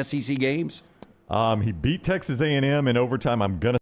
SEC games? He beat Texas A&M in overtime. I'm going to.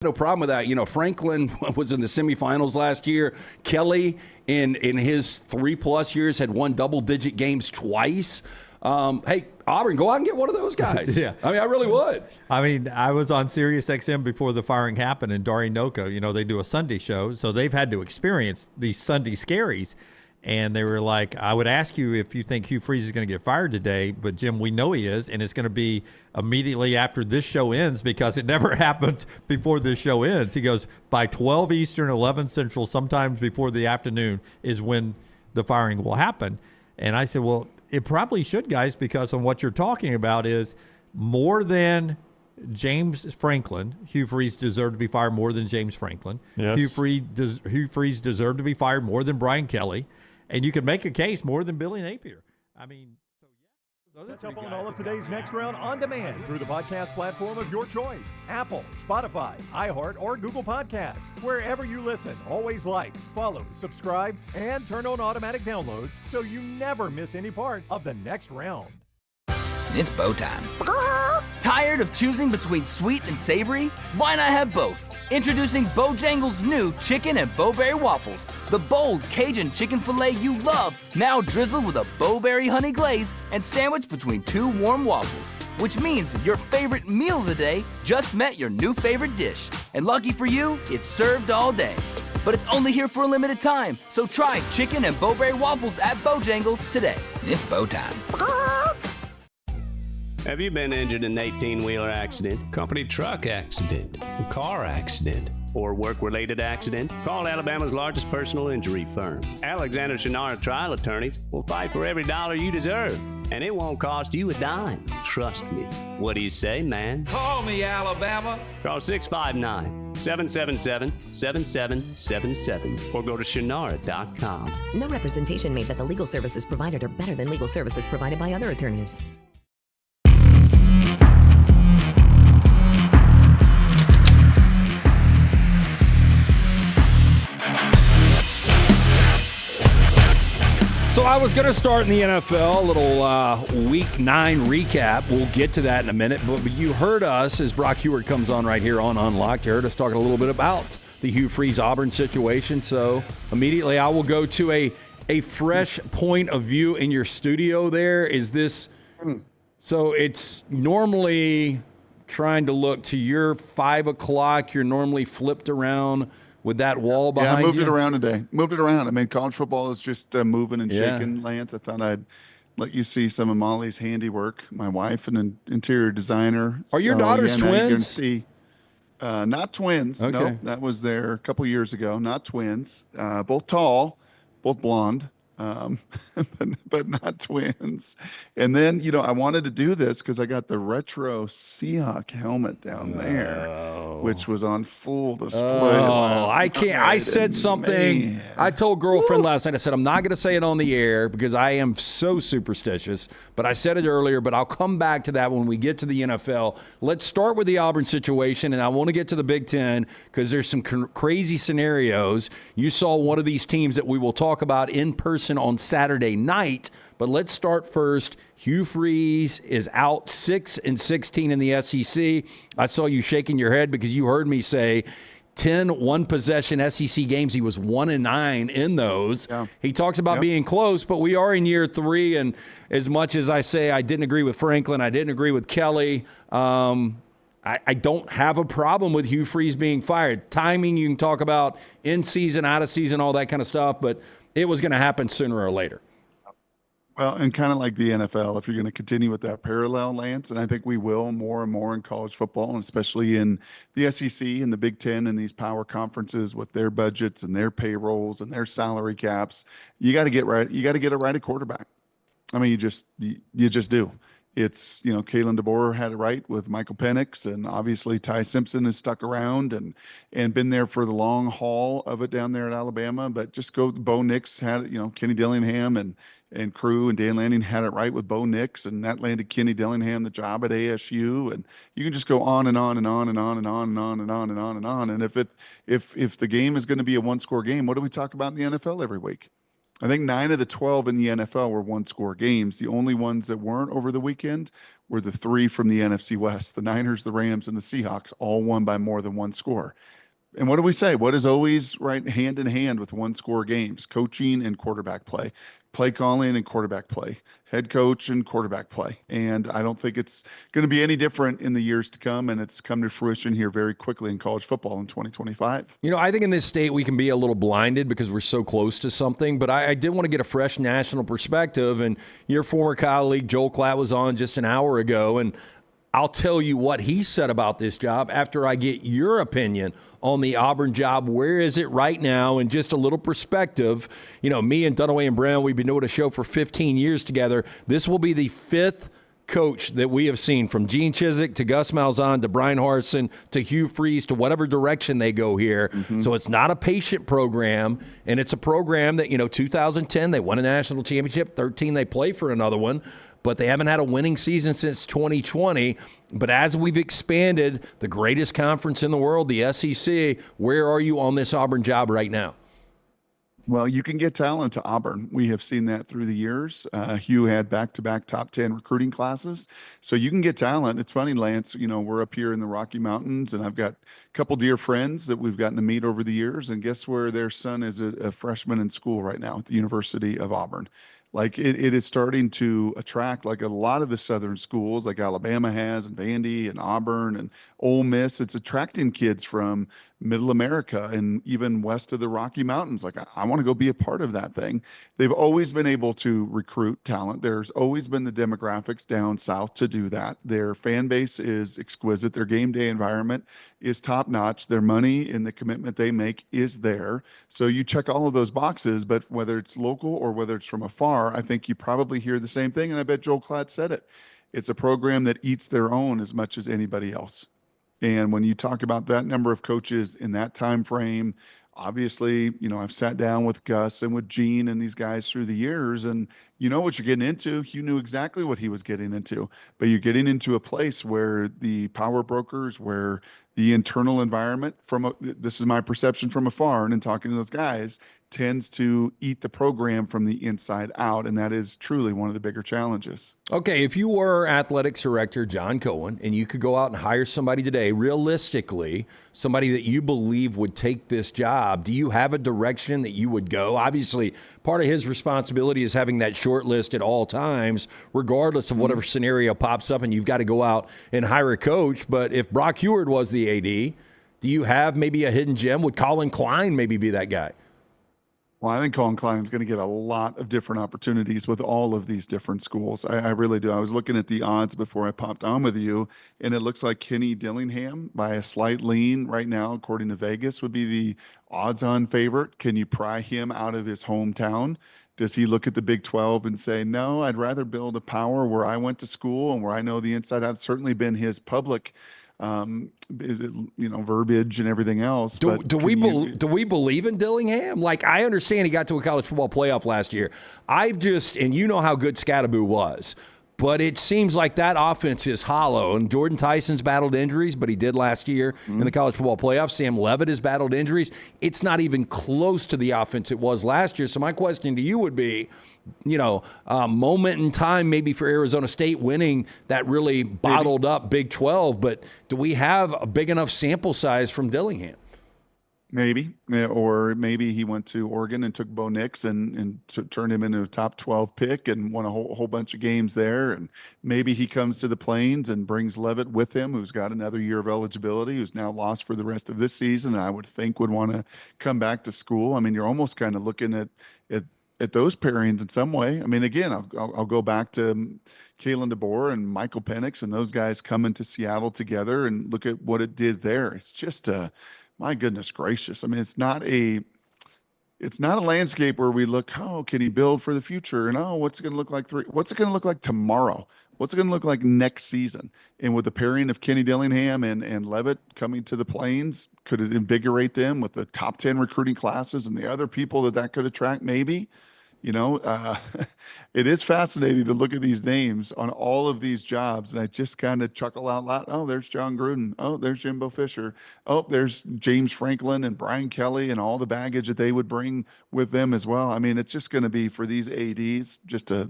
No problem with that. You know, Franklin was in the semifinals last year. Kelly, in his 3+ years, had won double-digit games twice. Hey, Auburn, go out and get one of those guys. Yeah. I mean, I really would. I mean, I was on Sirius XM before the firing happened, and Dari Noko, you know, they do a Sunday show, so they've had to experience these Sunday scaries. And they were like, I would ask you if you think Hugh Freeze is going to get fired today, but Jim, we know he is, and it's going to be immediately after this show ends because it never happens before this show ends. He goes, by 12 Eastern, 11 Central, sometimes before the afternoon is when the firing will happen. And I said, well, it probably should, guys, because on what you're talking about is more than James Franklin. Hugh Freeze deserved to be fired more than James Franklin. Yes. Hugh Freeze deserved to be fired more than Brian Kelly. And you could make a case more than Billy Napier. I mean, so yeah. Catch up on all of today's Next Round on demand through the podcast platform of your choice. Apple, Spotify, iHeart, or Google Podcasts. Wherever you listen, always like, follow, subscribe, and turn on automatic downloads so you never miss any part of the Next Round. It's bow time. Tired of choosing between sweet and savory? Why not have both? Introducing Bojangles' new chicken and bowberry waffles. The bold Cajun chicken filet you love, now drizzled with a bowberry honey glaze and sandwiched between two warm waffles. Which means your favorite meal of the day just met your new favorite dish. And lucky for you, it's served all day. But it's only here for a limited time, so try chicken and bowberry waffles at Bojangles today. It's bow time. Have you been injured in an 18-wheeler accident, company truck accident, car accident, or work-related accident? Call Alabama's largest personal injury firm. Alexander TNR trial attorneys will fight for every dollar you deserve, and it won't cost you a dime. Trust me. What do you say, man? Call me, Alabama. Call 659-777-7777 or go to Shenara.com. No representation made that the legal services provided are better than legal services provided by other attorneys. So I was going to start in the NFL, a little Week 9 recap. We'll get to that in a minute. But you heard us, as Brock Hewart comes on right here on Unlocked, you heard us talking a little bit about the Hugh Freeze Auburn situation. So immediately I will go to a fresh point of view in your studio there. Is this – so it's normally trying to look to your 5 o'clock. You're normally flipped around – with that wall behind you? Yeah, I moved it around today. Moved it around. I mean, college football is just moving and shaking, Lance. I thought I'd let you see some of Molly's handiwork. My wife, an interior designer. Are your daughters twins? See, not twins. Okay. No, that was there a couple years ago. Not twins. Both tall, both blonde, but not twins. And then, you know, I wanted to do this because I got the retro Seahawk helmet down there, which was on full display. I can't. I said something. Man. I told girlfriend last night, I said, I'm not going to say it on the air because I am so superstitious, but I said it earlier, but I'll come back to that when we get to the NFL. Let's start with the Auburn situation, and I want to get to the Big Ten because there's some crazy scenarios. You saw one of these teams that we will talk about in person on Saturday night, but let's start first. Hugh Freeze is out 6-16 in the SEC. I saw you shaking your head because you heard me say 10 one-possession SEC games. He was 1-9 in those. Yeah. He talks about being close, but we are in year 3, and as much as I say I didn't agree with Franklin, I didn't agree with Kelly, I don't have a problem with Hugh Freeze being fired. Timing, you can talk about in season, out of season, all that kind of stuff, but it was going to happen sooner or later. Well, and kind of like the NFL, if you're going to continue with that parallel, Lance, and I think we will more and more in college football, and especially in the SEC and the Big Ten and these power conferences with their budgets and their payrolls and their salary caps, you got to get right. You got to get it right at quarterback. I mean, you just do. It's, you know, Kalen DeBoer had it right with Michael Penix, and obviously Ty Simpson has stuck around and been there for the long haul of it down there at Alabama. But just go, Bo Nix had it, you know, Kenny Dillingham and Crew and Dan Lanning had it right with Bo Nix, and that landed Kenny Dillingham the job at ASU. And you can just go on and on and on and on and on and on and on and on and on. And if the game is going to be a one-score game, what do we talk about in the NFL every week? I think 9 of the 12 in the NFL were one-score games. The only ones that weren't over the weekend were the 3 from the NFC West. The Niners, the Rams, and the Seahawks all won by more than one score. And what do we say? What is always right hand in hand with one-score games? Coaching and quarterback play calling and quarterback play, head coach and quarterback play. And I don't think it's going to be any different in the years to come. And it's come to fruition here very quickly in college football in 2025. You know, I think in this state we can be a little blinded because we're so close to something, but I did want to get a fresh national perspective. And your former colleague, Joel Klatt, was on just an hour ago, and I'll tell you what he said about this job after I get your opinion on the Auburn job. Where is it right now? And just a little perspective. You know, me and Dunaway and Brown, we've been doing a show for 15 years together. This will be the 5th coach that we have seen, from Gene Chizik to Gus Malzahn to Brian Harsin to Hugh Freeze to whatever direction they go here. So it's not a patient program, and it's a program that, 2010, they won a national championship, 13, they play for another one. But they haven't had a winning season since 2020. But as we've expanded, the greatest conference in the world, the SEC, where are you on this Auburn job right now? Well, you can get talent to Auburn. We have seen that through the years. Hugh had back-to-back top 10 recruiting classes. So you can get talent. It's funny, Lance, we're up here in the Rocky Mountains, and I've got a couple dear friends that we've gotten to meet over the years. And guess where their son is a freshman in school right now at the University of Auburn. Like it is starting to attract, like a lot of the southern schools, like Alabama has, and Vandy and Auburn and Ole Miss. It's attracting kids from Middle America and even west of the Rocky Mountains. Like, I want to go be a part of that thing. They've always been able to recruit talent. There's always been the demographics down south to do that. Their fan base is exquisite. Their game day environment is top notch. Their money and the commitment they make is there. So you check all of those boxes, but whether it's local or whether it's from afar, I think you probably hear the same thing. And I bet Joel Klatt said it. It's a program that eats their own as much as anybody else. And when you talk about that number of coaches in that time frame, obviously, I've sat down with Gus and with Gene and these guys through the years, and you know what you're getting into. Hugh knew exactly what he was getting into, but you're getting into a place where the power brokers, where the internal environment, this is my perception from afar and in talking to those guys, tends to eat the program from the inside out, and that is truly one of the bigger challenges. Okay, if you were athletics director John Cohen and you could go out and hire somebody today, realistically, somebody that you believe would take this job, do you have a direction that you would go? Obviously, part of his responsibility is having that short list at all times, regardless of whatever scenario pops up, and you've got to go out and hire a coach. But if Brock Heward was the AD, do you have maybe a hidden gem? Would Colin Klein maybe be that guy? Well, I think Colin Klein's going to get a lot of different opportunities with all of these different schools. I really do. I was looking at the odds before I popped on with you, and it looks like Kenny Dillingham, by a slight lean right now, according to Vegas, would be the odds-on favorite. Can you pry him out of his hometown? Does he look at the Big 12 and say, no, I'd rather build a power where I went to school and where I know the inside out? It's certainly been his public verbiage and everything else. Do we believe in Dillingham? Like, I understand he got to a college football playoff last year. And you know how good Scattaboo was, but it seems like that offense is hollow. And Jordan Tyson's battled injuries, but he did last year in the college football playoff. Sam Levitt has battled injuries. It's not even close to the offense it was last year. So my question to you would be, moment in time maybe for Arizona State winning that really bottled up Big 12, but do we have a big enough sample size from Dillingham? Maybe, or maybe he went to Oregon and took Bo Nix and turned him into a top 12 pick and won a whole bunch of games there. And maybe he comes to the Plains and brings Levitt with him, who's got another year of eligibility, who's now lost for the rest of this season, and I would think would want to come back to school. I mean, you're almost kind of looking at those pairings in some way. I mean, again, I'll go back to Kalen DeBoer and Michael Penix and those guys coming to Seattle together and look at what it did there. It's just my goodness gracious. I mean, it's not a landscape where we look, oh, can he build for the future? And what's it going to look like what's it going to look like tomorrow? What's it going to look like next season? And with the pairing of Kenny Dillingham and Levitt coming to the Plains, could it invigorate them with the top 10 recruiting classes and the other people that could attract? Maybe. It is fascinating to look at these names on all of these jobs, and I just kind of chuckle out loud. Oh, there's John Gruden. Oh, there's Jimbo Fisher. Oh, there's James Franklin and Brian Kelly and all the baggage that they would bring with them as well. I mean, it's just going to be for these ADs just a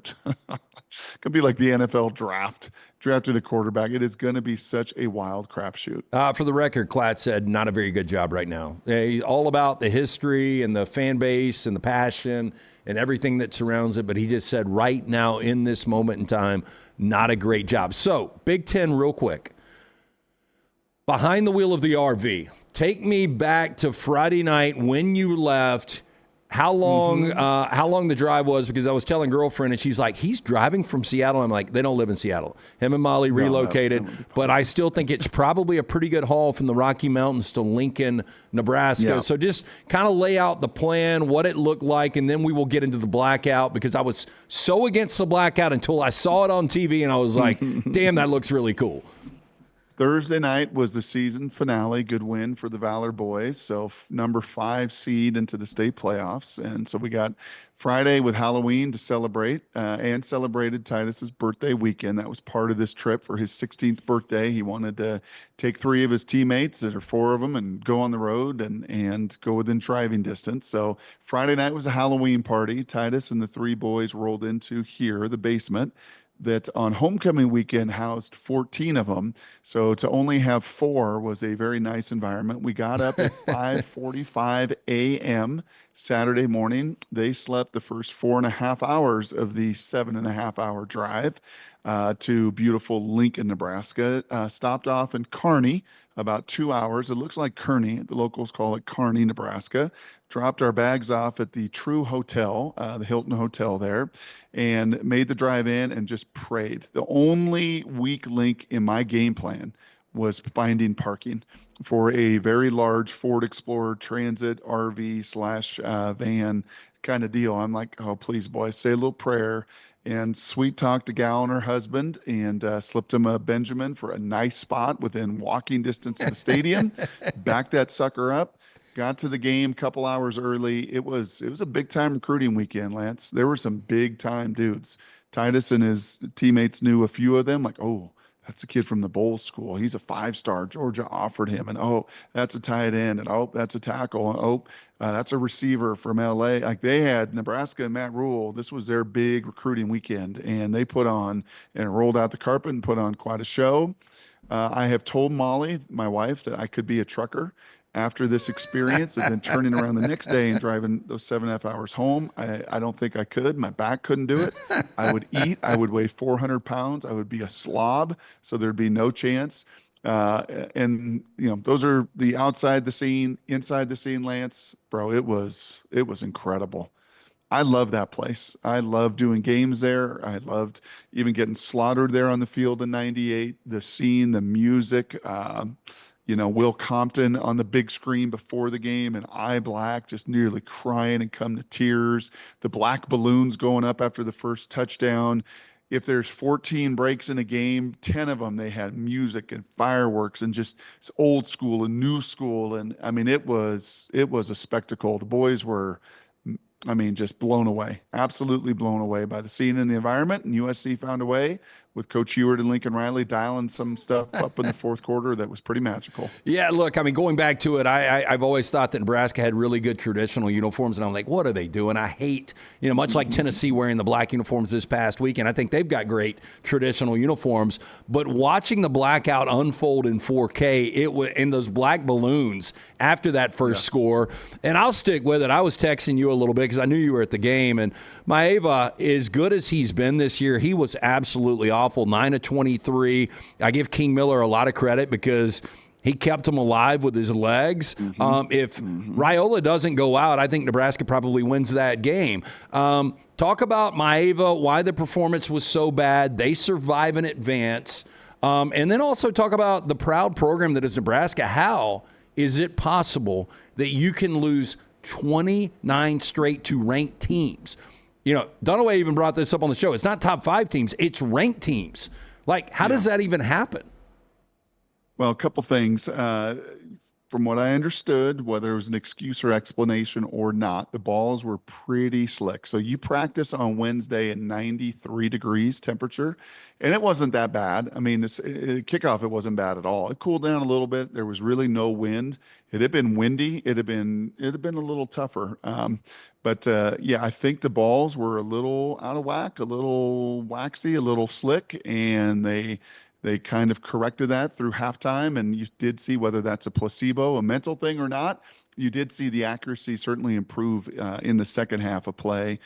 could be like the NFL draft, drafted a quarterback. It is going to be such a wild crapshoot. For the record, Klatt said not a very good job right now. All about the history and the fan base and the passion and everything that surrounds it, but he just said right now in this moment in time, not a great job. So, Big Ten real quick. Behind the wheel of the RV, take me back to Friday night when you left. How long the drive was, because I was telling girlfriend and she's like, he's driving from Seattle. I'm like, they don't live in Seattle. Him and Molly relocated, but I still think it's probably a pretty good haul from the Rocky Mountains to Lincoln, Nebraska. Yeah. So just kind of lay out the plan, what it looked like, and then we will get into the blackout, because I was so against the blackout until I saw it on TV and I was like, damn, that looks really cool. Thursday night was the season finale. Good win for the Valor boys. So number 5 seed into the state playoffs. And so we got Friday with Halloween to celebrate, and celebrated Titus's birthday weekend. That was part of this trip for his 16th birthday. He wanted to take 3 of his teammates, or 4 of them, and go on the road and go within driving distance. So Friday night was a Halloween party. Titus and the 3 boys rolled into here, the basement, that on homecoming weekend housed 14 of them. So to only have 4 was a very nice environment. We got up at 5:45 a.m. Saturday morning. They slept the first 4.5 hours of the 7.5-hour drive to beautiful Lincoln, Nebraska. Stopped off in Kearney, about 2 hours. It looks like Kearney. The locals call it Kearney, Nebraska. Dropped our bags off at the True Hotel, the Hilton Hotel there, and made the drive in and just prayed. The only weak link in my game plan was finding parking for a very large Ford Explorer Transit RV / van kind of deal. I'm like, oh, please, boys, say a little prayer. And sweet talked a gal and her husband, and slipped him a Benjamin for a nice spot within walking distance of the stadium. Backed that sucker up. Got to the game a couple hours early. It was a big time recruiting weekend, Lance. There were some big time dudes. Titus and his teammates knew a few of them, like, oh, that's a kid from the Bowles School. He's a 5-star. Georgia offered him. And, oh, that's a tight end. And, oh, that's a tackle. And, oh, that's a receiver from L.A. Like, they had Nebraska and Matt Rule. This was their big recruiting weekend. And they put on and rolled out the carpet and put on quite a show. I have told Molly, my wife, that I could be a trucker after this experience, and then turning around the next day and driving those 7.5 hours home. I don't think I could. My back couldn't do it. I would eat. I would weigh 400 pounds. I would be a slob, so there'd be no chance. And those are the outside the scene, inside the scene, Lance. Bro, it was incredible. I love that place. I love doing games there. I loved even getting slaughtered there on the field in '98. The scene, the music. Will Compton on the big screen before the game, and eye black, just nearly crying and come to tears. The black balloons going up after the first touchdown. If there's 14 breaks in a game, 10 of them, they had music and fireworks and just old school and new school. And I mean, it was a spectacle. The boys were, just blown away, absolutely blown away by the scene and the environment. And USC found a way with Coach Heward and Lincoln Riley dialing some stuff up in the fourth quarter that was pretty magical. Yeah, look, going back to it, I've always thought that Nebraska had really good traditional uniforms, and I'm like, what are they doing? I hate, much like Tennessee wearing the black uniforms this past weekend. I think they've got great traditional uniforms, but watching the blackout unfold in 4K, in those black balloons after that first score, and I'll stick with it. I was texting you a little bit because I knew you were at the game, and Maeva, as good as he's been this year, he was absolutely awful. 9 of 23. I give King Miller a lot of credit because he kept him alive with his legs. If Raiola doesn't go out, I think Nebraska probably wins that game. Talk about Maeva, why the performance was so bad. They survive in advance. And then also talk about the proud program that is Nebraska. How is it possible that you can lose 29 straight to ranked teams? Dunaway even brought this up on the show. It's not top 5 teams. It's ranked teams. Like, how does that even happen? Well, a couple things. from what I understood, whether it was an excuse or explanation or not, the balls were pretty slick. So you practice on Wednesday at 93 degrees temperature, and it wasn't that bad. I mean, kickoff, it wasn't bad at all. It cooled down a little bit. There was really no wind. It had been windy. It'd have been a little tougher. But yeah, I think the balls were a little out of whack, a little waxy, a little slick, and they kind of corrected that through halftime, and you did see whether that's a placebo, a mental thing or not. You did see the accuracy certainly improve in the second half of play.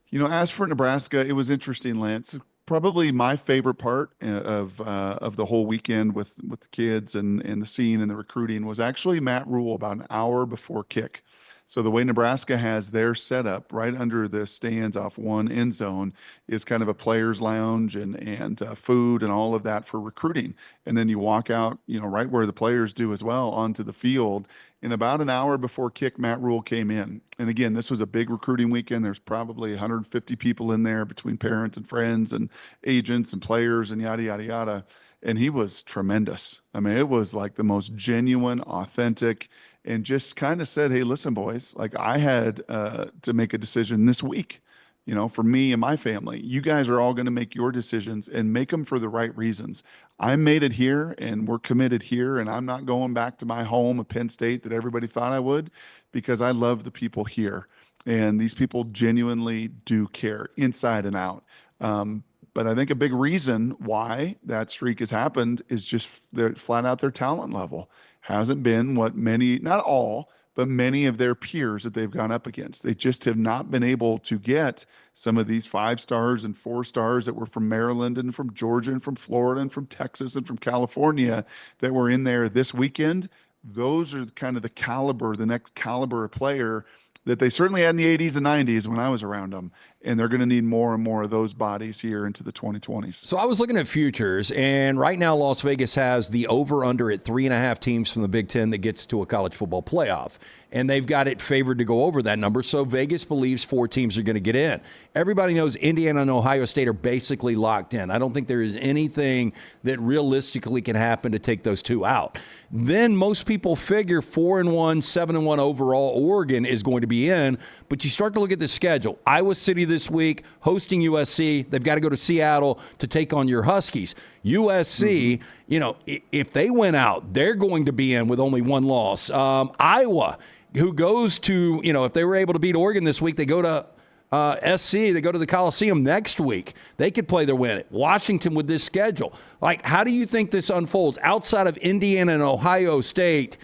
You know, as for Nebraska, it was interesting, Lance. Probably my favorite part of the whole weekend with the kids and the scene and the recruiting was actually Matt Rule about an hour before kick. So the way Nebraska has their setup right under the stands off one end zone is kind of a player's lounge and food and all of that for recruiting. And then you walk out, you know, right where the players do as well onto the field. And about an hour before kick, Matt Rule came in. And again, this was a big recruiting weekend. There's probably 150 people in there between parents and friends and agents and players and yada, yada, yada. And he was tremendous. I mean, it was like the most genuine, authentic, and just kind of said, hey, listen, boys, like I had to make a decision this week, you know, for me and my family. You guys are all going to make your decisions and make them for the right reasons. I made it here and we're committed here, and I'm not going back to my home of Penn State that everybody thought I would, because I love the people here. And these people genuinely do care inside and out. But I think a big reason why that streak has happened is just flat out their talent level hasn't been what many, not all, but many of their peers that they've gone up against. They just have not been able to get some of these 5 stars and 4 stars that were from Maryland and from Georgia and from Florida and from Texas and from California that were in there this weekend. Those are kind of the next caliber of player that they certainly had in the 80s and 90s when I was around them. And they're going to need more and more of those bodies here into the 2020s. So I was looking at futures, and right now Las Vegas has the over-under at 3.5 teams from the Big Ten that gets to a college football playoff. And they've got it favored to go over that number, so Vegas believes 4 teams are going to get in. Everybody knows Indiana and Ohio State are basically locked in. I don't think there is anything that realistically can happen to take those 2 out. Then most people figure 4-1, 7-1 overall Oregon is going to be in, but you start to look at the schedule. Iowa City this week, hosting USC. They've got to go to Seattle to take on your Huskies. USC, you know, if they win out, they're going to be in with only 1 loss. Iowa, who goes to, you know, if they were able to beat Oregon this week, they go to SC, they go to the Coliseum next week. They could play their win. Washington with this schedule. Like, how do you think this unfolds? Outside of Indiana and Ohio State,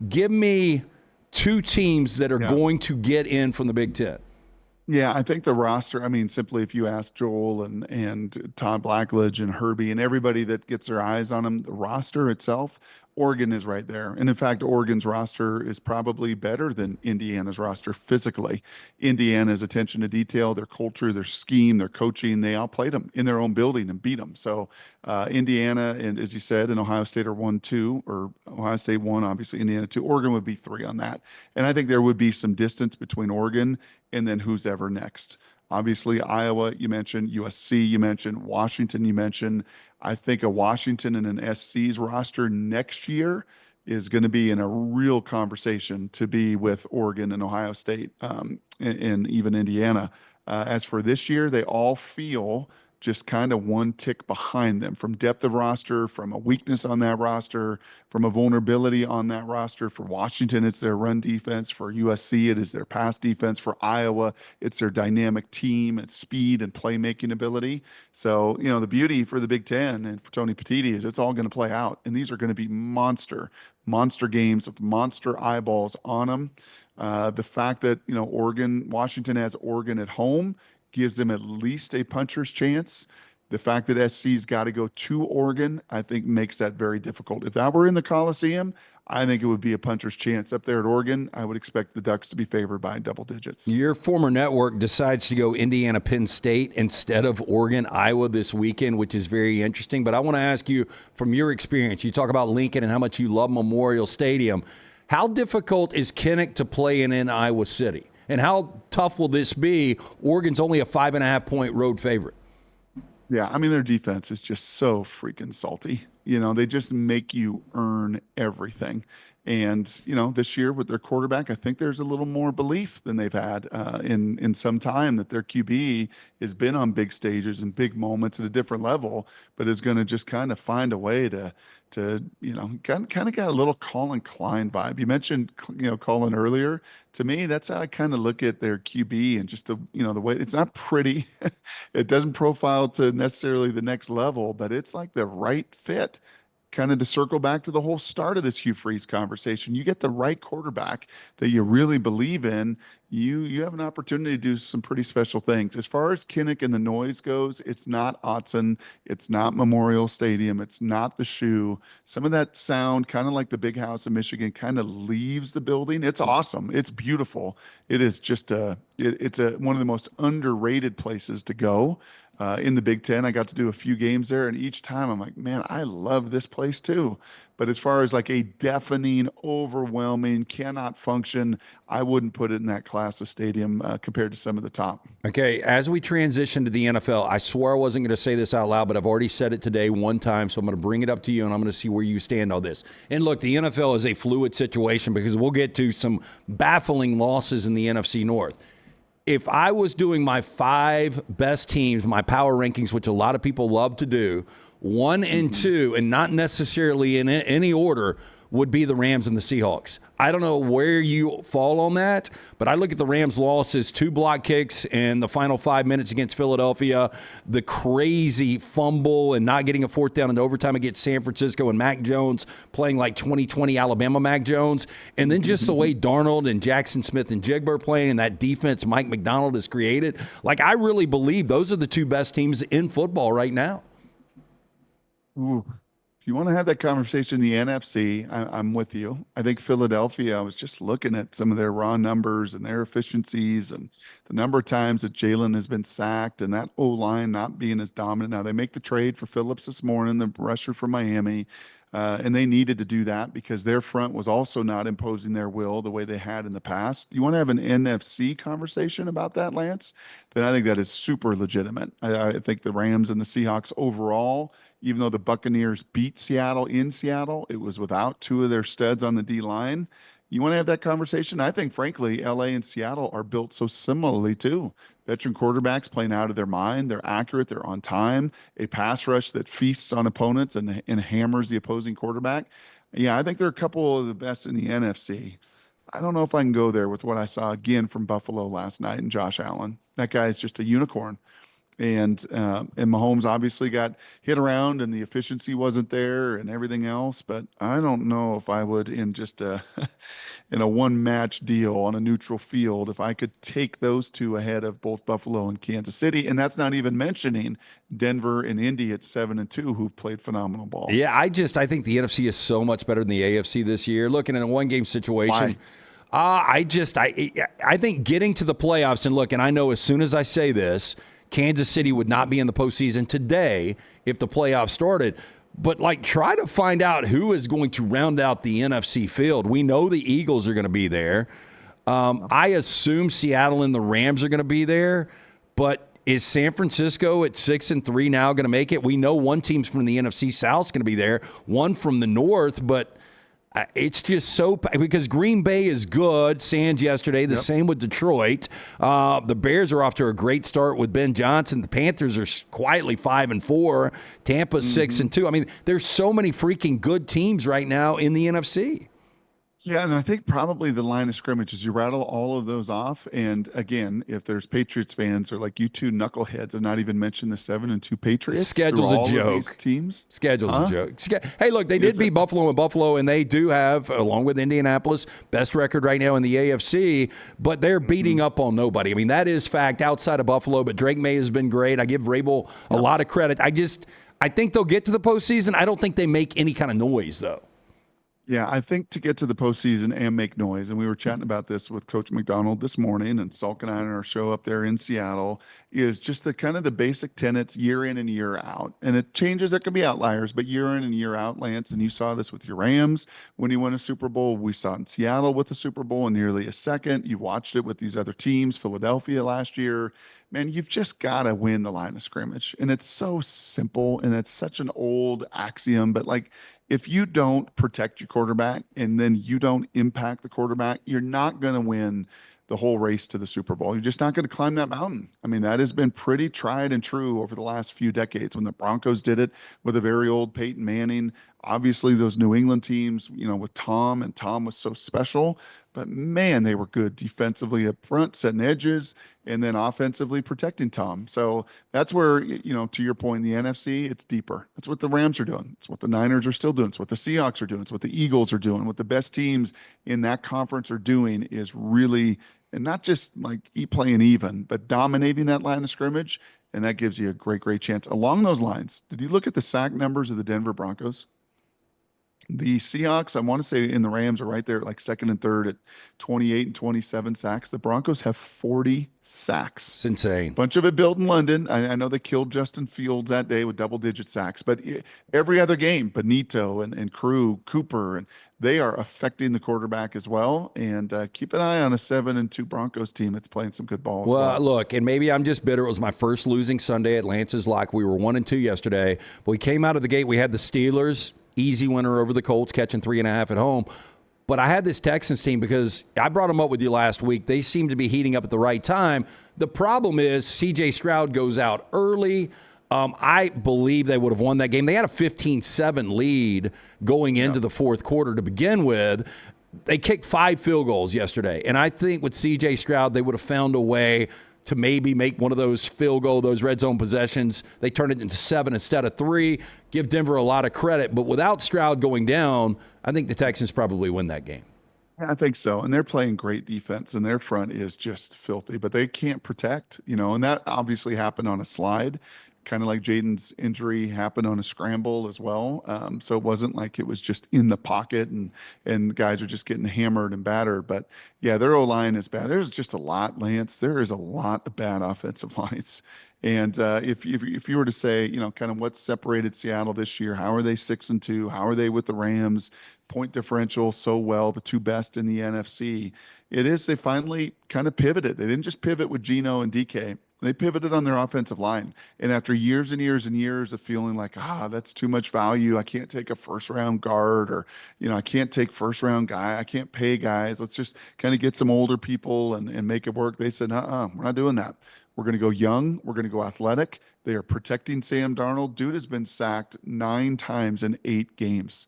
give me 2 teams that are going to get in from the Big Ten. Yeah, I think the roster, I mean, simply if you ask Joel and Todd Blackledge and Herbie and everybody that gets their eyes on them, the roster itself, Oregon is right there. And in fact, Oregon's roster is probably better than Indiana's roster physically. Indiana's attention to detail, their culture, their scheme, their coaching, they outplayed them in their own building and beat them. So Indiana, and as you said, and Ohio State are 1-2, or Ohio State 1, obviously Indiana 2. Oregon would be 3 on that. And I think there would be some distance between Oregon and then who's ever next. Obviously, Iowa, you mentioned, USC, you mentioned, Washington, you mentioned. I think a Washington and an SC's roster next year is going to be in a real conversation to be with Oregon and Ohio State and even Indiana. As for this year, they all feel just kind of one tick behind them from depth of roster, from a weakness on that roster, from a vulnerability on that roster. For Washington, it's their run defense. For USC, it is their pass defense. For Iowa, it's their dynamic team and speed and playmaking ability. So, you know, the beauty for the Big Ten and for Tony Petitti is it's all going to play out. And these are going to be monster games with monster eyeballs on them. The fact that, you know, Washington has Oregon at home gives them at least a puncher's chance. The fact that SC's got to go to Oregon, I think, makes that very difficult. If that were in the Coliseum, I think it would be a puncher's chance. Up there at Oregon, I would expect the Ducks to be favored by double digits. Your former network decides to go Indiana, Penn State instead of Oregon, Iowa this weekend, which is very interesting. But I want to ask you, from your experience, you talk about Lincoln and how much you love Memorial Stadium. How difficult is Kinnick to play in Iowa City? And how tough will this be? Oregon's only a 5.5-point road favorite. Yeah, I mean, their defense is just so freaking salty. You know, they just make you earn everything. And, you know, this year with their quarterback, I think there's a little more belief than they've had in some time that their QB has been on big stages and big moments at a different level, but is going to just kind of find a way to you know, kind of got a little Colin Klein vibe. You mentioned, you know, Colin earlier. To me, that's how I kind of look at their QB and just the, you know, the way it's not pretty. It doesn't profile to necessarily the next level, but it's like the right fit. Kind of to circle back to the whole start of this Hugh Freeze conversation, you get the right quarterback that you really believe in, you have an opportunity to do some pretty special things. As far as Kinnick and the noise goes, it's not Autzen, it's not Memorial Stadium, it's not the Shoe. Some of that sound, kind of like the Big House in Michigan, kind of leaves the building. It's awesome. It's beautiful. It is just it's one of the most underrated places to go. In the Big Ten, I got to do a few games there, and each time I'm like, man, I love this place too. But as far as like a deafening, overwhelming, cannot function, I wouldn't put it in that class of stadium compared to some of the top. Okay, as we transition to the NFL, I swore I wasn't going to say this out loud, but I've already said it today one time, so I'm going to bring it up to you, and I'm going to see where you stand on this. And look, the NFL is a fluid situation because we'll get to some baffling losses in the NFC North. If I was doing my 5 best teams, my power rankings, which a lot of people love to do, 1 and 2, and not necessarily in any order, would be the Rams and the Seahawks. I don't know where you fall on that, but I look at the Rams' losses, 2 block kicks in the final 5 minutes against Philadelphia, the crazy fumble and not getting a 4th down in overtime against San Francisco, and Mac Jones playing like 2020 Alabama Mac Jones, and then just the way Darnold and Jackson Smith and Jigba are playing and that defense Mike McDonald has created. Like, I really believe those are the 2 best teams in football right now. Ooh. If you want to have that conversation in the NFC, I'm with you. I think Philadelphia, I was just looking at some of their raw numbers and their efficiencies and the number of times that Jalen has been sacked and that O-line not being as dominant. Now, they make the trade for Phillips this morning, the rusher from Miami, and they needed to do that because their front was also not imposing their will the way they had in the past. You want to have an NFC conversation about that, Lance? Then I think that is super legitimate. I think the Rams and the Seahawks overall, even though the Buccaneers beat Seattle in Seattle, it was without 2 of their studs on the D-line. You want to have that conversation? I think, frankly, LA and Seattle are built so similarly, too. Veteran quarterbacks playing out of their mind. They're accurate. They're on time. A pass rush that feasts on opponents and hammers the opposing quarterback. Yeah, I think they're a couple of the best in the NFC. I don't know if I can go there with what I saw again from Buffalo last night and Josh Allen. That guy is just a unicorn. And Mahomes obviously got hit around and the efficiency wasn't there and everything else. But I don't know if I would in just in a 1-match deal on a neutral field, if I could take those 2 ahead of both Buffalo and Kansas City. And that's not even mentioning Denver and Indy at 7-2, who've played phenomenal ball. Yeah, I think the NFC is so much better than the AFC this year. Looking at a 1-game situation. Why? I think getting to the playoffs, and look, and I know as soon as I say this, Kansas City would not be in the postseason today if the playoffs started. But, like, try to find out who is going to round out the NFC field. We know the Eagles are going to be there. I assume Seattle and the Rams are going to be there. But is San Francisco at 6-3 now going to make it? We know one team's from the NFC South is going to be there, one from the North, but it's just so – because Green Bay is good, sans yesterday, the same with Detroit. The Bears are off to a great start with Ben Johnson. The Panthers are quietly 5-4. Tampa's 6-2. I mean, there's so many freaking good teams right now in the NFC. Yeah, and I think probably the line of scrimmage is you rattle all of those off. And again, if there's Patriots fans or like you 2 knuckleheads have not even mentioned the 7-2 Patriots. Schedule's a joke. Teams. Schedule's a joke. Hey, look, they did beat Buffalo, and they do have, along with Indianapolis, best record right now in the AFC, but they're beating up on nobody. I mean, that is fact outside of Buffalo, but Drake May has been great. I give Vrabel a lot of credit. I think they'll get to the postseason. I don't think they make any kind of noise, though. Yeah, I think to get to the postseason and make noise, and we were chatting about this with Coach McDonald this morning, and Salk and I on our show up there in Seattle, is just the kind of the basic tenets year in and year out. And it changes. There can be outliers, but year in and year out, Lance, and you saw this with your Rams when you won a Super Bowl. We saw it in Seattle with the Super Bowl in nearly a second. You watched it with these other teams, Philadelphia last year. Man, you've just got to win the line of scrimmage. And it's so simple, and it's such an old axiom, but like, if you don't protect your quarterback and then you don't impact the quarterback, you're not going to win the whole race to the Super Bowl. You're just not going to climb that mountain. I mean, that has been pretty tried and true over the last few decades. When the Broncos did it with a very old Peyton Manning, obviously those New England teams, with Tom, and Tom was so special, but man, they were good defensively up front, setting edges, and then offensively protecting Tom. So that's where, to your point, in the NFC, it's deeper. That's what the Rams are doing. It's what the Niners are still doing. It's what the Seahawks are doing. It's what the Eagles are doing. What the best teams in that conference are doing is really, and not just like playing even, but dominating that line of scrimmage. And that gives you a great, great chance. Along those lines, did you look at the sack numbers of the Denver Broncos? The Seahawks, I want to say, in the Rams are right there, like second and third at 28 and 27 sacks. The Broncos have 40 sacks. It's insane. Bunch of it built in London. I know they killed Justin Fields that day with double-digit sacks, but every other game, Benito and Crew, Cooper, and they are affecting the quarterback as well. And keep an eye on a 7-2 Broncos team that's playing some good ball as well. Well, look, and maybe I'm just bitter. It was my first losing Sunday at Lance's Lock. We were 1-2 yesterday. But we came out of the gate. We had the Steelers. Easy winner over the Colts, catching 3.5 at home. But I had this Texans team because I brought them up with you last week. They seem to be heating up at the right time. The problem is C.J. Stroud goes out early. I believe they would have won that game. They had a 15-7 lead going into the fourth quarter to begin with. They kicked 5 field goals yesterday. And I think with C.J. Stroud, they would have found a way to maybe make one of those field goal, those red zone possessions. They turned it into 7 instead of 3. Give Denver a lot of credit. But without Stroud going down, I think the Texans probably win that game. I think so. And they're playing great defense, and their front is just filthy, but they can't protect, and that obviously happened on a slide, kind of like Jaden's injury happened on a scramble as well. So it wasn't like it was just in the pocket and guys are just getting hammered and battered. But yeah, their O-line is bad. There's just a lot, Lance. There is a lot of bad offensive lines. And if you were to say, kind of what separated Seattle this year, how are they 6-2? How are they with the Rams? Point differential so well, the two best in the NFC. It is they finally kind of pivoted. They didn't just pivot with Geno and DK. They pivoted on their offensive line. And after years and years and years of feeling like, that's too much value. I can't take a first-round guard, or, I can't take first-round guy. I can't pay guys. Let's just kind of get some older people and make it work. They said, we're not doing that. We're going to go young. We're going to go athletic. They are protecting Sam Darnold. Dude has been sacked 9 times in 8 games.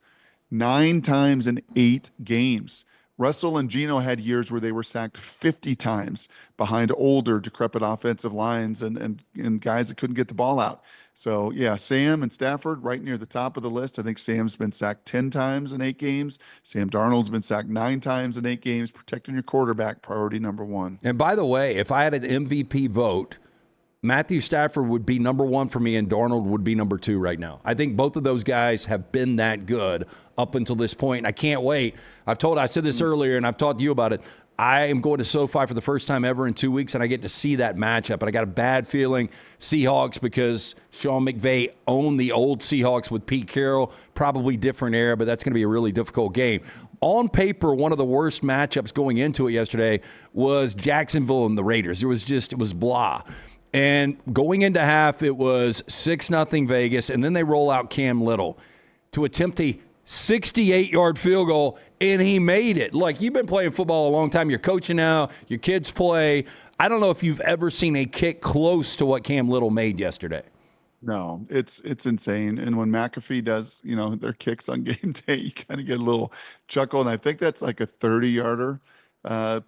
9 times in 8 games. Russell and Geno had years where they were sacked 50 times behind older, decrepit offensive lines and guys that couldn't get the ball out. So, yeah, Sam and Stafford right near the top of the list. I think Sam's been sacked 10 times in 8 games. Sam Darnold's been sacked 9 times in 8 games. Protecting your quarterback, priority number 1. And by the way, if I had an MVP vote, Matthew Stafford would be number 1 for me and Darnold would be number 2 right now. I think both of those guys have been that good up until this point. And I can't wait. I said this earlier and I've talked to you about it. I am going to SoFi for the first time ever in 2 weeks, and I get to see that matchup. And I got a bad feeling Seahawks, because Sean McVay owned the old Seahawks with Pete Carroll. Probably different era, but that's going to be a really difficult game. On paper, one of the worst matchups going into it yesterday was Jacksonville and the Raiders. It was blah. And going into half, it was 6-0 Vegas, and then they roll out Cam Little to attempt a 68-yard field goal, and he made it. Like, you've been playing football a long time. You're coaching now. Your kids play. I don't know if you've ever seen a kick close to what Cam Little made yesterday. No, it's insane. And when McAfee does, their kicks on game day, you kind of get a little chuckle. And I think that's like a 30-yarder.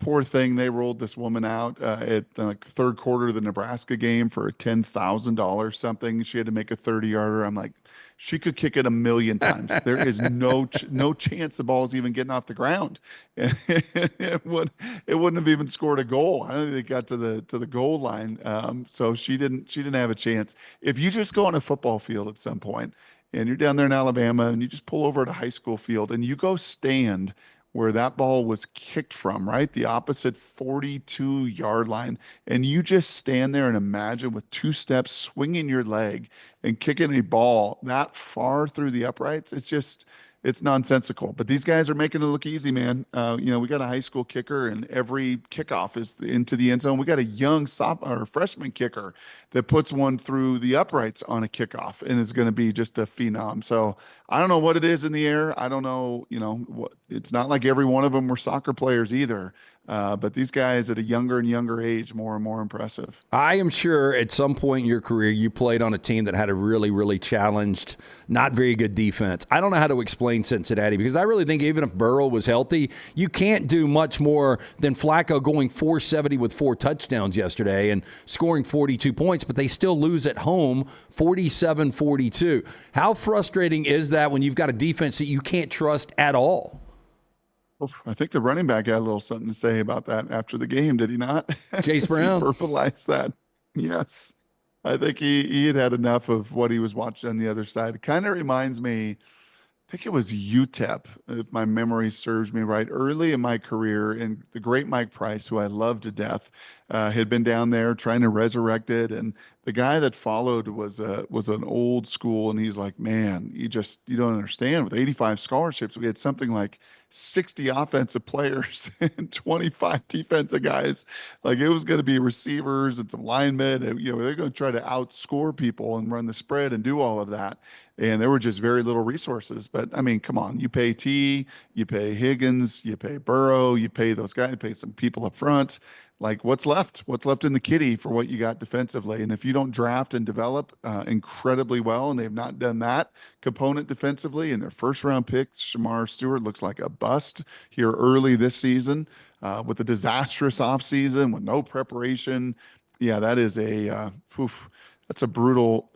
Poor thing, they rolled this woman out at the third quarter of the Nebraska game for a $10,000 something. She had to make a 30-yarder. I'm like, she could kick it 1,000,000 times. There is no chance the ball's even getting off the ground. It wouldn't have even scored a goal. I don't think they got to the goal line. So she didn't have a chance. If you just go on a football field at some point and you're down there in Alabama and you just pull over at a high school field and you go stand where that ball was kicked from, right? The opposite 42-yard line. And you just stand there and imagine with 2 steps swinging your leg and kicking a ball that far through the uprights. it's nonsensical. But these guys are making it look easy, man. We got a high school kicker, and every kickoff is into the end zone. We got a young freshman kicker that puts one through the uprights on a kickoff and is going to be just a phenom. So I don't know what it is in the air. I don't know, it's not like every one of them were soccer players either. But these guys at a younger and younger age, more and more impressive. I am sure at some point in your career you played on a team that had a really, really challenged, not very good defense. I don't know how to explain Cincinnati because I really think even if Burrow was healthy, you can't do much more than Flacco going 470 with 4 touchdowns yesterday and scoring 42 points, but they still lose at home 47-42. How frustrating is that when you've got a defense that you can't trust at all? I think the running back had a little something to say about that after the game, did he not? Chase Brown. He verbalized that. Yes. I think he had enough of what he was watching on the other side. It kind of reminds me, I think it was UTEP, if my memory serves me right, early in my career, and the great Mike Price, who I love to death, had been down there trying to resurrect it. And the guy that followed was an old school, and he's like, man, you don't understand. With 85 scholarships, we had something like 60 offensive players and 25 defensive guys. Like, it was going to be receivers and some linemen. And, they're going to try to outscore people and run the spread and do all of that. And there were just very little resources. But, I mean, come on. You pay T, you pay Higgins, you pay Burrow, you pay those guys, you pay some people up front. Like, what's left? What's left in the kitty for what you got defensively? And if you don't draft and develop incredibly well, and they've not done that component defensively, and their first-round pick, Shamar Stewart, looks like a bust here early this season with a disastrous offseason with no preparation. Yeah, that is that's a brutal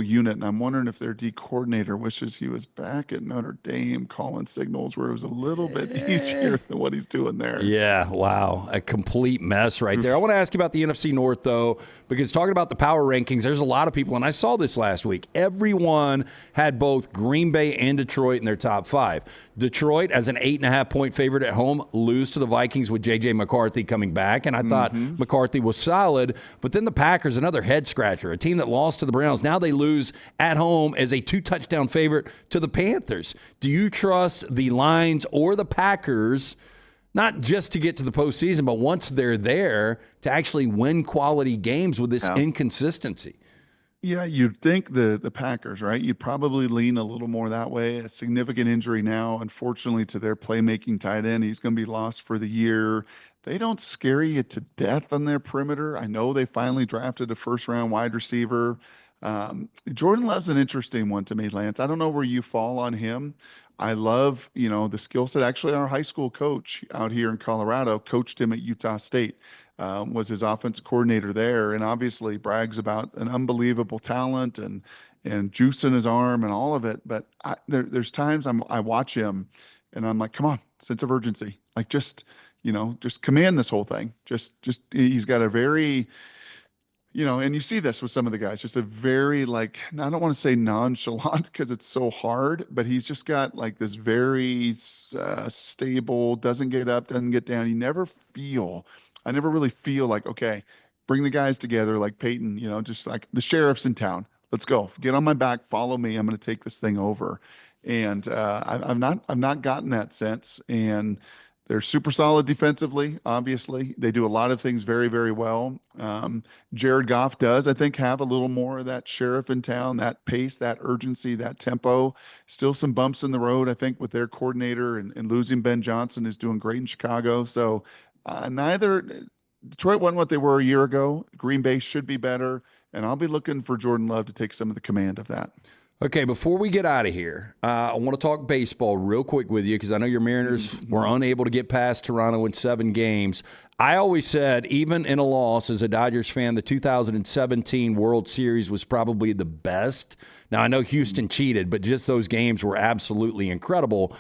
unit. And I'm wondering if their D coordinator wishes he was back at Notre Dame calling signals where it was a little bit easier than what he's doing there. Yeah, wow. A complete mess right there. I want to ask you about the NFC North, though, because talking about the power rankings, there's a lot of people, and I saw this last week. Everyone had both Green Bay and Detroit in their top 5. Detroit, as an 8.5-point favorite at home, lose to the Vikings with J.J. McCarthy coming back, and I thought McCarthy was solid. But then the Packers, another head-scratcher, a team that lost to the Browns. Now they lose at home as a 2-touchdown favorite to the Panthers. Do you trust the Lions or the Packers, not just to get to the postseason, but once they're there, to actually win quality games with this inconsistency? Yeah, you'd think the Packers, right? You'd probably lean a little more that way. A significant injury now, unfortunately, to their playmaking tight end. He's going to be lost for the year. They don't scare you to death on their perimeter. I know they finally drafted a first-round wide receiver. Jordan Love's an interesting one to me, Lance. I don't know where you fall on him. I love, the skill set. Actually, our high school coach out here in Colorado coached him at Utah State, was his offensive coordinator there, and obviously brags about an unbelievable talent and juice in his arm and all of it. But there's times I watch him and I'm like, come on, sense of urgency. Like, just command this whole thing. Just he's got a very, and you see this with some of the guys, just a very, like, I don't want to say nonchalant because it's so hard, but he's just got like this very stable, doesn't get up, doesn't get down. I never really feel like, okay, bring the guys together like Peyton, just like the sheriff's in town. Let's go. Get on my back. Follow me. I'm going to take this thing over. And I've not gotten that sense. And they're super solid defensively, obviously. They do a lot of things very, very well. Jared Goff does, I think, have a little more of that sheriff in town, that pace, that urgency, that tempo. Still some bumps in the road, I think, with their coordinator, and losing Ben Johnson is doing great in Chicago. So Detroit wasn't what they were a year ago. Green Bay should be better, and I'll be looking for Jordan Love to take some of the command of that. Okay, before we get out of here, I want to talk baseball real quick with you because I know your Mariners were unable to get past Toronto in 7 games. I always said, even in a loss as a Dodgers fan, the 2017 World Series was probably the best. Now, I know Houston cheated, but just those games were absolutely incredible.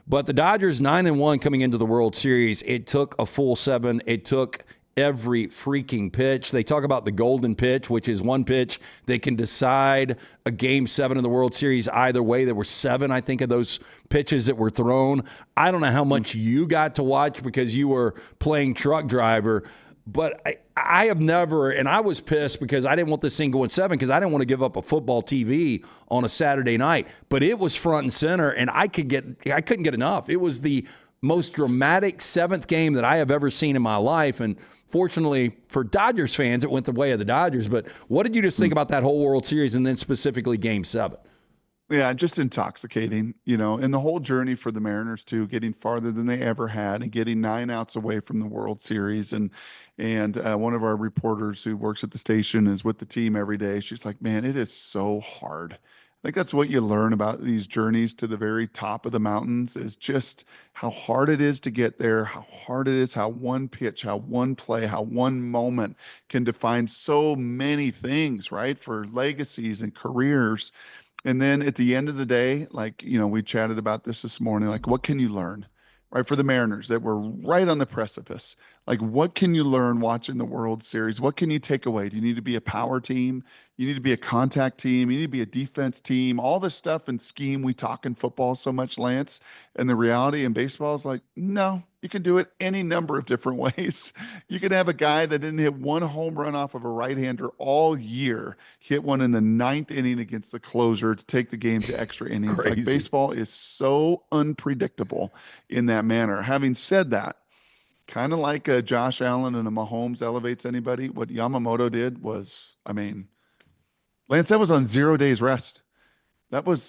But the Dodgers 9-1 coming into the World Series, it took a full 7. It took every freaking pitch. They talk about the golden pitch, which is one pitch that can decide a Game 7 in the World Series either way. There were 7, I think, of those pitches that were thrown. I don't know how much you got to watch because you were playing truck driver, But I have never, and I was pissed because I didn't want this thing going 7 because I didn't want to give up a football TV on a Saturday night. But it was front and center, and I couldn't get enough. It was the most dramatic 7th game that I have ever seen in my life, and fortunately for Dodgers fans, it went the way of the Dodgers. But what did you just think about that whole World Series and then specifically Game 7? Yeah, just intoxicating, and the whole journey for the Mariners too, getting farther than they ever had and getting 9 outs away from the World Series. And one of our reporters who works at the station is with the team every day. She's like, man, it is so hard. I think that's what you learn about these journeys to the very top of the mountains is just how hard it is to get there, how hard it is, how one pitch, how one play, how one moment can define so many things, right? For legacies and careers. And then at the end of the day, we chatted about this morning, what can you learn, right? For the Mariners that were right on the precipice, what can you learn watching the World Series? What can you take away? Do you need to be a power team? You need to be a contact team. You need to be a defense team, all this stuff and scheme we talk in football so much, Lance. And the reality in baseball is no, you can do it any number of different ways. You can have a guy that didn't hit one home run off of a right-hander all year, hit one in the 9th inning against the closer to take the game to extra innings. Crazy. Baseball is so unpredictable in that manner. Having said that, kind of like a Josh Allen and a Mahomes elevates anybody, what Yamamoto did was, Lance, that was on 0 days rest.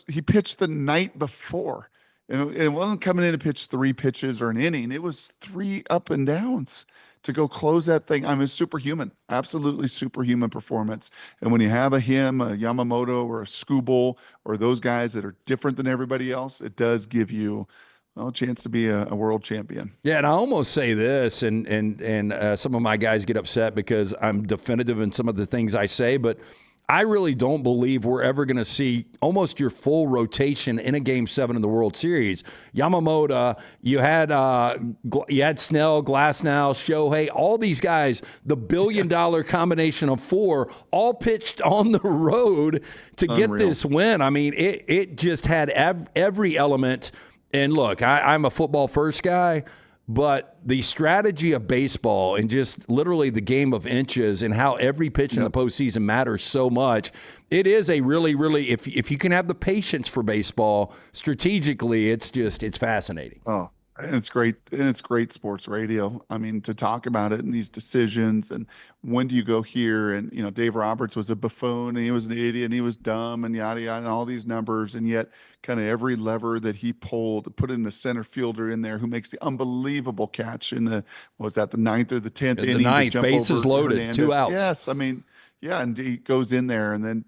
He pitched the night before. And it wasn't coming in to pitch 3 pitches or an inning. It was 3 up and downs to go close that thing. Superhuman, absolutely superhuman performance. And when you have a Yamamoto or a Skubal or those guys that are different than everybody else, it does give you a chance to be a world champion. Yeah, and I almost say this, and some of my guys get upset because I'm definitive in some of the things I say, but I really don't believe we're ever going to see almost your full rotation in a Game 7 in the World Series. Yamamoto, you had Snell, Glasnow, Shohei, all these guys, the billion-dollar combination of 4, all pitched on the road to get this win. It just had every element. And look, I'm a football first guy, but the strategy of baseball and just literally the game of inches and how every pitch in the postseason matters so much, it is a really, really, if you can have the patience for baseball strategically, it's fascinating. Oh, and it's great. And it's great sports radio. To talk about it and these decisions and when do you go here? And, Dave Roberts was a buffoon and he was an idiot and he was dumb and yada, yada, and all these numbers. And yet kind of every lever that he pulled, put in the center fielder in there who makes the unbelievable catch in the 9th or the 10th inning. The 9th, bases loaded, Hernandez. 2 outs. Yes. And he goes in there and then,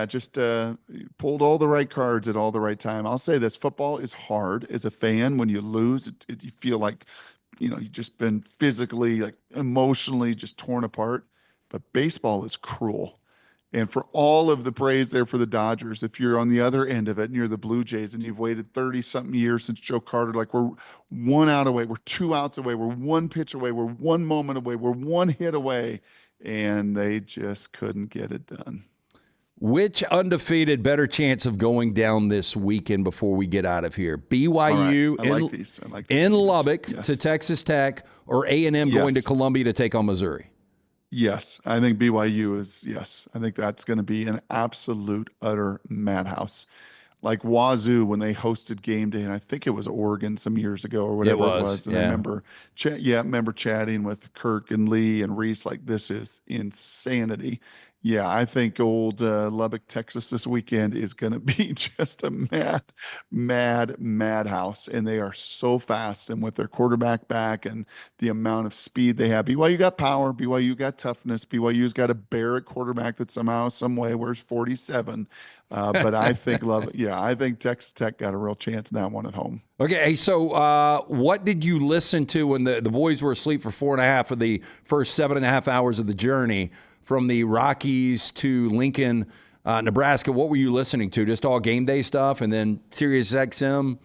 just pulled all the right cards at all the right time. I'll say this, football is hard as a fan. When you lose, you feel like, you've just been physically, emotionally just torn apart. But baseball is cruel. And for all of the praise there for the Dodgers, if you're on the other end of it and you're the Blue Jays and you've waited 30-something years since Joe Carter, we're 1 out away, we're 2 outs away, we're 1 pitch away, we're 1 moment away, we're 1 hit away, and they just couldn't get it done. Which undefeated better chance of going down this weekend before we get out of here? BYU in Lubbock to Texas Tech, or A&M going to Columbia to take on Missouri? Yes, I think BYU is, yes. I think that's going to be an absolute, utter madhouse. Like Wazoo when they hosted game day, and I think it was Oregon some years ago or whatever it was. And I remember chatting with Kirk and Lee and Reese, this is insanity. Yeah, I think old Lubbock, Texas this weekend is going to be just a madhouse. And they are so fast. And with their quarterback back and the amount of speed they have, BYU got power, BYU got toughness, BYU's got a Barrett quarterback that somehow, some way wears 47. But I think I think Texas Tech got a real chance in that one at home. Okay, so what did you listen to when the boys were asleep for 4.5 of the first 7.5 hours of the journey? From the Rockies to Lincoln, Nebraska, what were you listening to? Just all game day stuff, and then Sirius XM,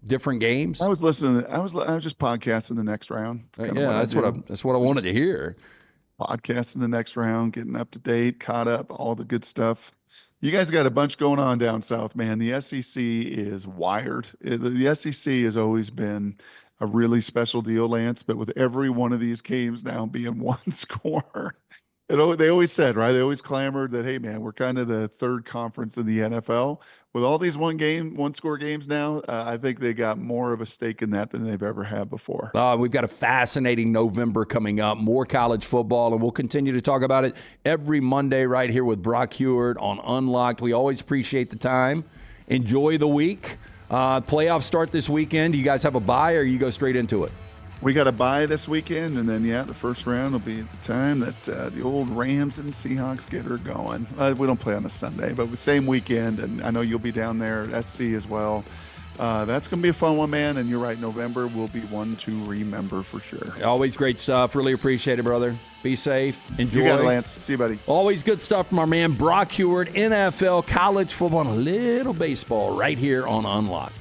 different games. I was listening. I was just podcasting the next round. That's what I wanted to hear. Podcasting the next round, getting up to date, caught up, all the good stuff. You guys got a bunch going on down south, man. The SEC is wired. The SEC has always been a really special deal, Lance. But with every one of these games now being one score, they always said, right? They always clamored that, hey, man, we're kind of the third conference in the NFL. With all these one score games now, I think they got more of a stake in that than they've ever had before. We've got a fascinating November coming up, more college football, and we'll continue to talk about it every Monday right here with Brock Heward on Unlocked. We always appreciate the time. Enjoy the week. Playoffs start this weekend. Do you guys have a bye, or you go straight into it? We got a bye this weekend, and then, the first round will be at the time that the old Rams and Seahawks get her going. We don't play on a Sunday, but the same weekend, and I know you'll be down there at SC as well. That's going to be a fun one, man, and you're right, November will be one to remember for sure. Always great stuff. Really appreciate it, brother. Be safe. Enjoy. You got it, Lance. See you, buddy. Always good stuff from our man Brock Heward, NFL, college football, and a little baseball right here on Unlocked.